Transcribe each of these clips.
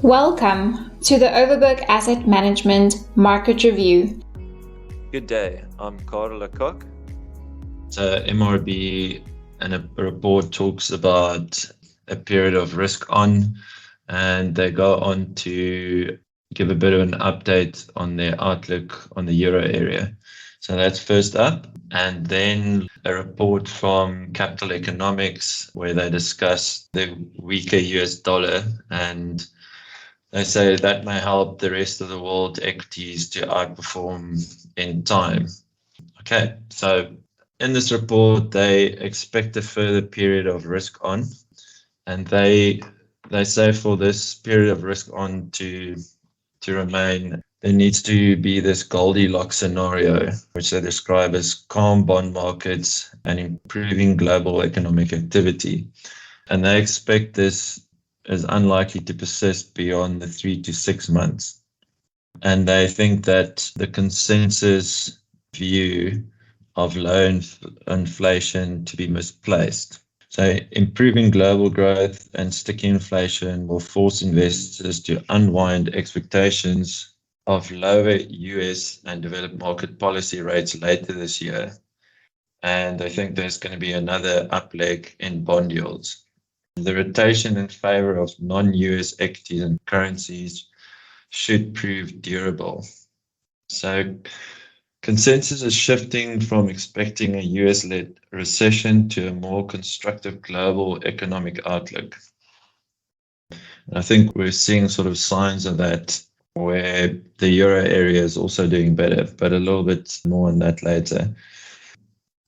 Welcome to the Overberg Asset Management Market Review. Good day, I'm Carel La Cock. So MRB and a report talks about a period of risk on, and they go on to give a bit of an update on their outlook on the euro area. So that's first up. And then a report from Capital Economics where they discuss the weaker US dollar, and they say that may help the rest of the world equities to outperform in time. Okay, so in this report, they expect a further period of risk on, and they say for this period of risk on to remain, there needs to be this Goldilocks scenario, which they describe as calm bond markets and improving global economic activity. And they expect this is unlikely to persist beyond the 3 to 6 months. And they think that the consensus view of low inflation to be misplaced. So improving global growth and sticky inflation will force investors to unwind expectations of lower US and developed market policy rates later this year. And I think there's going to be another upleg in bond yields. The rotation in favor of non-US equities and currencies should prove durable. So consensus is shifting from expecting a US-led recession to a more constructive global economic outlook. And I think we're seeing sort of signs of that where the euro area is also doing better, but a little bit more on that later.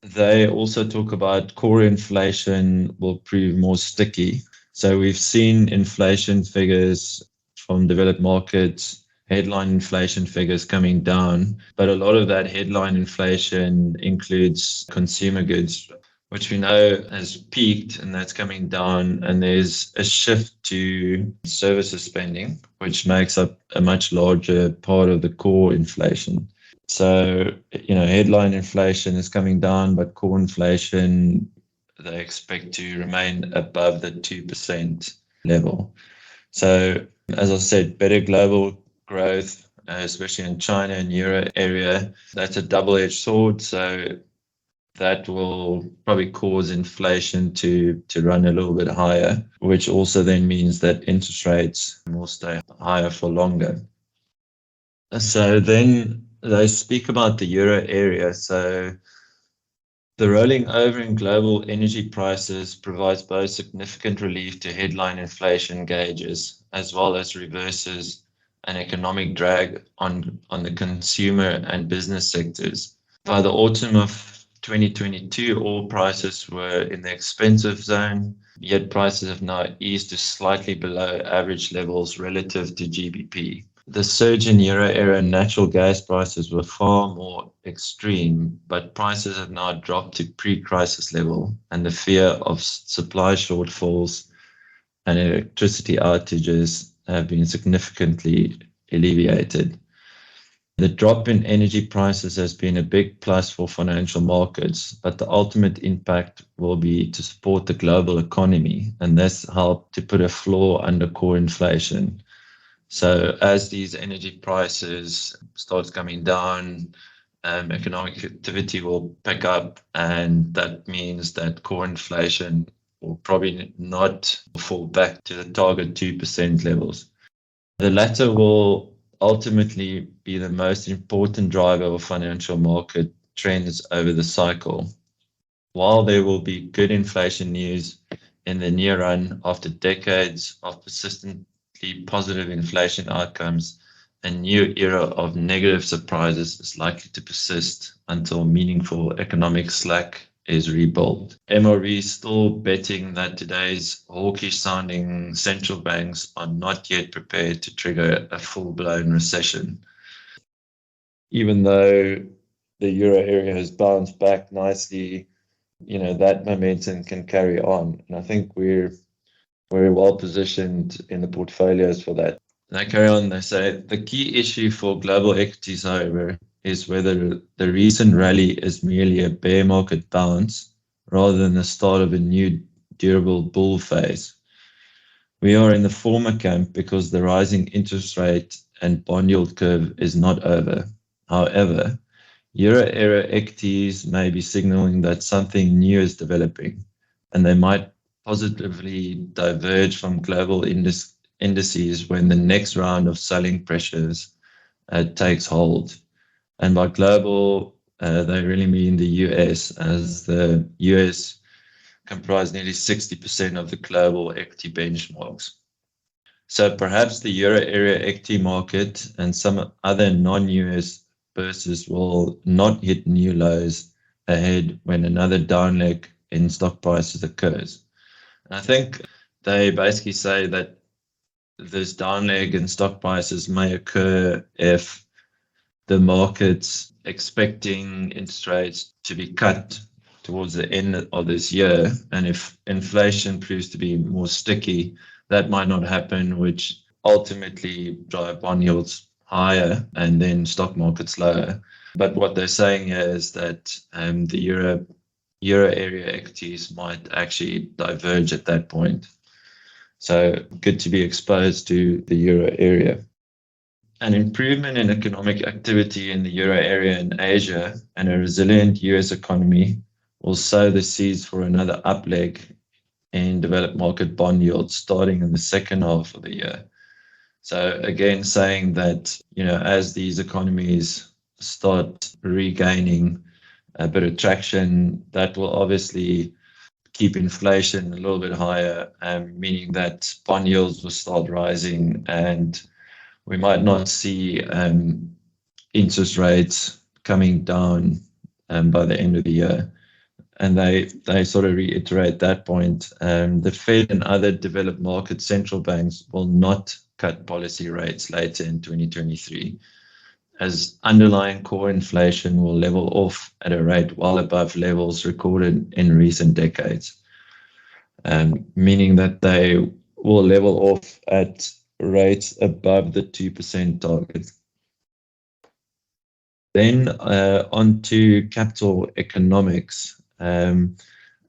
They also talk about core inflation will prove more sticky. So we've seen inflation figures from developed markets, headline inflation figures coming down, but a lot of that headline inflation includes consumer goods, which we know has peaked and that's coming down. And there's a shift to services spending, which makes up a much larger part of the core inflation. So, headline inflation is coming down, but core inflation, they expect to remain above the 2% level. So, as I said, better global growth, especially in China and euro area, that's a double-edged sword. So that will probably cause inflation to run a little bit higher, which also then means that interest rates will stay higher for longer. So then they speak about the euro area. So the rolling over in global energy prices provides both significant relief to headline inflation gauges, as well as reverses an economic drag on the consumer and business sectors. By the autumn of 2022, oil prices were in the expensive zone, yet prices have now eased to slightly below average levels relative to GBP. The surge in euro area natural gas prices were far more extreme, but prices have now dropped to pre-crisis level, and the fear of supply shortfalls and electricity outages have been significantly alleviated. The drop in energy prices has been a big plus for financial markets, but the ultimate impact will be to support the global economy, and this help to put a floor under core inflation. So as these energy prices starts coming down, economic activity will pick up, and that means that core inflation will probably not fall back to the target 2% levels. The latter will ultimately be the most important driver of financial market trends over the cycle. While there will be good inflation news in the near run after decades of persistent positive inflation outcomes, a new era of negative surprises is likely to persist until meaningful economic slack is rebuilt. MRB is still betting that today's hawkish sounding central banks are not yet prepared to trigger a full-blown recession. Even though the euro area has bounced back nicely, that momentum can carry on. And I think we're well positioned in the portfolios for that. They carry on, they say, the key issue for global equities, however, is whether the recent rally is merely a bear market bounce rather than the start of a new durable bull phase. We are in the former camp because the rising interest rate and bond yield curve is not over. However, Euro area equities may be signaling that something new is developing, and they might positively diverge from global indices when the next round of selling pressures takes hold. And by global, they really mean the US, as the US comprise nearly 60% of the global equity benchmarks. So perhaps the euro area equity market and some other non-US bourses will not hit new lows ahead when another down leg in stock prices occurs. And I think they basically say that this down leg in stock prices may occur if the market's expecting interest rates to be cut towards the end of this year. And if inflation proves to be more sticky, that might not happen, which ultimately drive bond yields higher and then stock markets lower. But what they're saying here is that the euro area equities might actually diverge at that point. So good to be exposed to the euro area. An improvement in economic activity in the euro area and Asia and a resilient US economy will sow the seeds for another upleg in developed market bond yields starting in the second half of the year. So again, saying that, as these economies start regaining a bit of traction, that will obviously keep inflation a little bit higher, meaning that bond yields will start rising, and we might not see interest rates coming down by the end of the year. And they sort of reiterate that point. The Fed and other developed market central banks will not cut policy rates later in 2023, as underlying core inflation will level off at a rate well above levels recorded in recent decades, meaning that they will level off at rates above the 2% target. Then on to capital economics.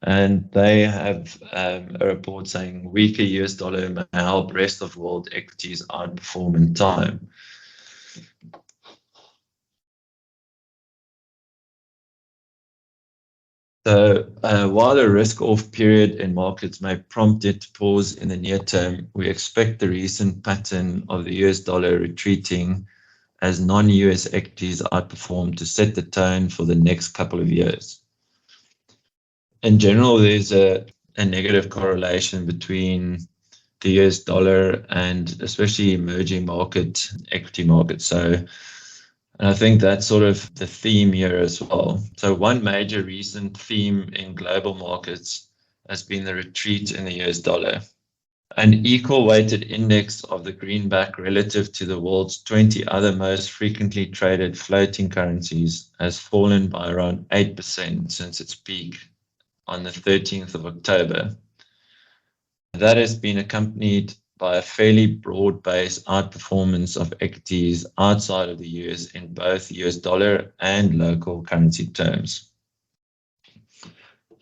And they have a report saying weaker US dollar may help rest of world equities outperform in time. So while a risk-off period in markets may prompt it to pause in the near term, we expect the recent pattern of the US dollar retreating as non-US equities outperform to set the tone for the next couple of years. In general, there's a negative correlation between the US dollar and especially emerging market equity markets. So I think that's sort of the theme here as well. So one major recent theme in global markets has been the retreat in the US dollar. An equal weighted index of the greenback relative to the world's 20 other most frequently traded floating currencies has fallen by around 8% since its peak on the 13th of October. That has been accompanied by a fairly broad-based outperformance of equities outside of the US in both US dollar and local currency terms.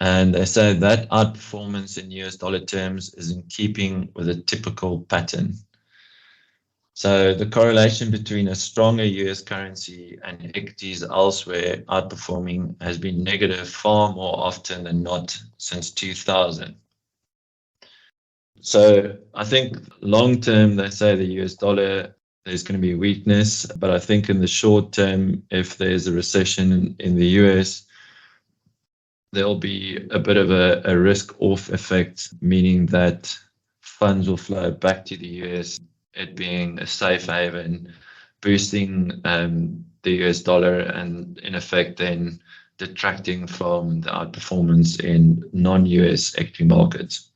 And they say that outperformance in US dollar terms is in keeping with a typical pattern. So the correlation between a stronger US currency and equities elsewhere outperforming has been negative far more often than not since 2000. So I think long term, they say the US dollar, there's going to be weakness. But I think in the short term, if there's a recession in the US, there'll be a bit of a risk-off effect, meaning that funds will flow back to the US, it being a safe haven, boosting the US dollar and in effect then detracting from the outperformance in non-US equity markets.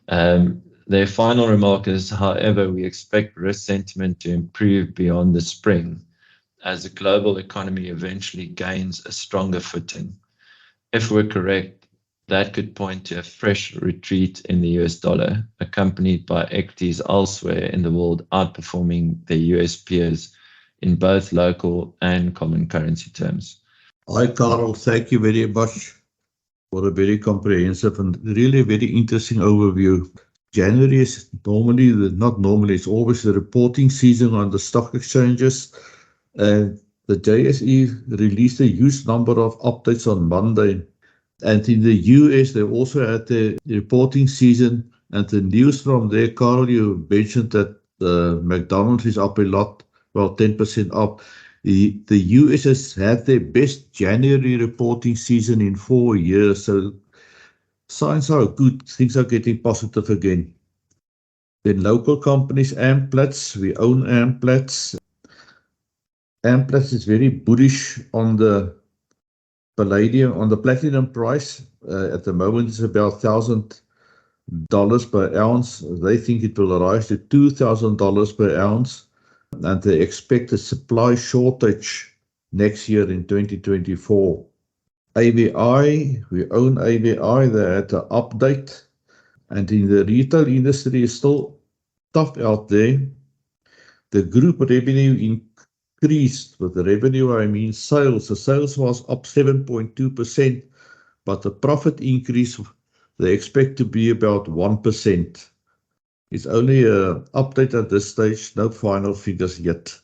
Their final remark is, however, we expect risk sentiment to improve beyond the spring as the global economy eventually gains a stronger footing. If we're correct, that could point to a fresh retreat in the US dollar, accompanied by equities elsewhere in the world outperforming their US peers in both local and common currency terms. Hi, Carel. Thank you very much for a very comprehensive and really very interesting overview. January is it's always the reporting season on the stock exchanges. And the JSE released a huge number of updates on Monday. And in the US, they also had the reporting season. And the news from there, Carl, you mentioned that McDonald's is up a lot, well, 10% up. The US has had their best January reporting season in 4 years. So signs are good. Things are getting positive again. Then local companies, Amplats, we own Amplats. Amplats is very bullish on the platinum price. At the moment, it's about $1,000 per ounce. They think it will rise to $2,000 per ounce. And they expect a supply shortage next year in 2024. AVI, we own AVI. They had an update. And in the retail industry, is still tough out there. The group revenue increased. With the revenue, I mean sales. The sales was up 7.2%, but the profit increase, they expect to be about 1%. It's only an update at this stage, no final figures yet.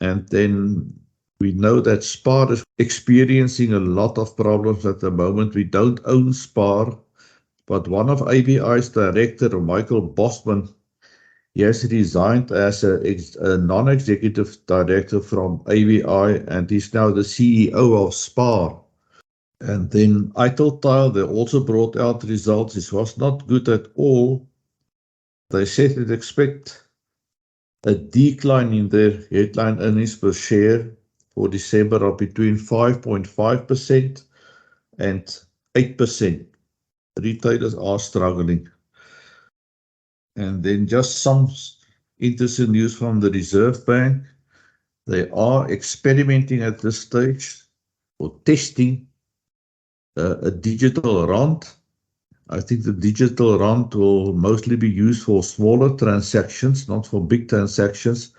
And then we know that SPAR is experiencing a lot of problems at the moment. We don't own SPAR, but one of AVI's director, Michael Bosman, he has resigned as a non-executive director from AVI, and he's now the CEO of SPAR. And then Italtile, they also brought out results. It was not good at all. They said they'd expect a decline in their headline earnings per share for December of between 5.5% and 8%. Retailers are struggling. And then just some interesting news from the Reserve Bank. They are experimenting at this stage or testing a digital rand. I think the digital rand will mostly be used for smaller transactions, not for big transactions.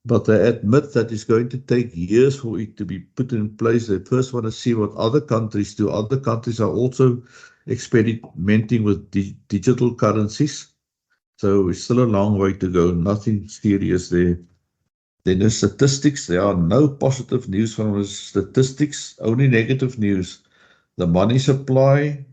But they admit that it's going to take years for it to be put in place. They first want to see what other countries do. Other countries are also experimenting with digital currencies. So it's still a long way to go. Nothing serious there. Then the statistics, there are no positive news from the statistics, only negative news. The money supply,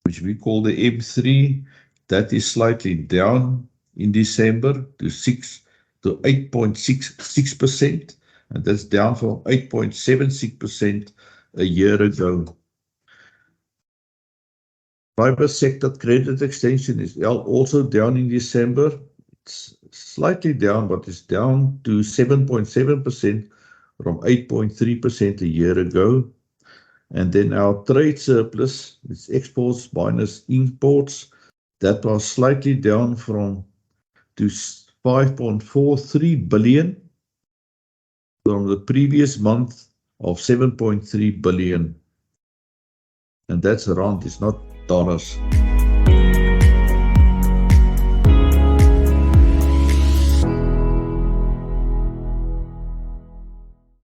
which we call the M3, that is slightly down in December to 8.66%, and that's down from 8.76% a year ago. Private sector credit extension is also down in December. It's slightly down, but it's down to 7.7% from 8.3% a year ago. And then our trade surplus, it's exports minus imports, that was slightly down to 5.43 billion from the previous month of 7.3 billion. And that's rand, it's not dollars.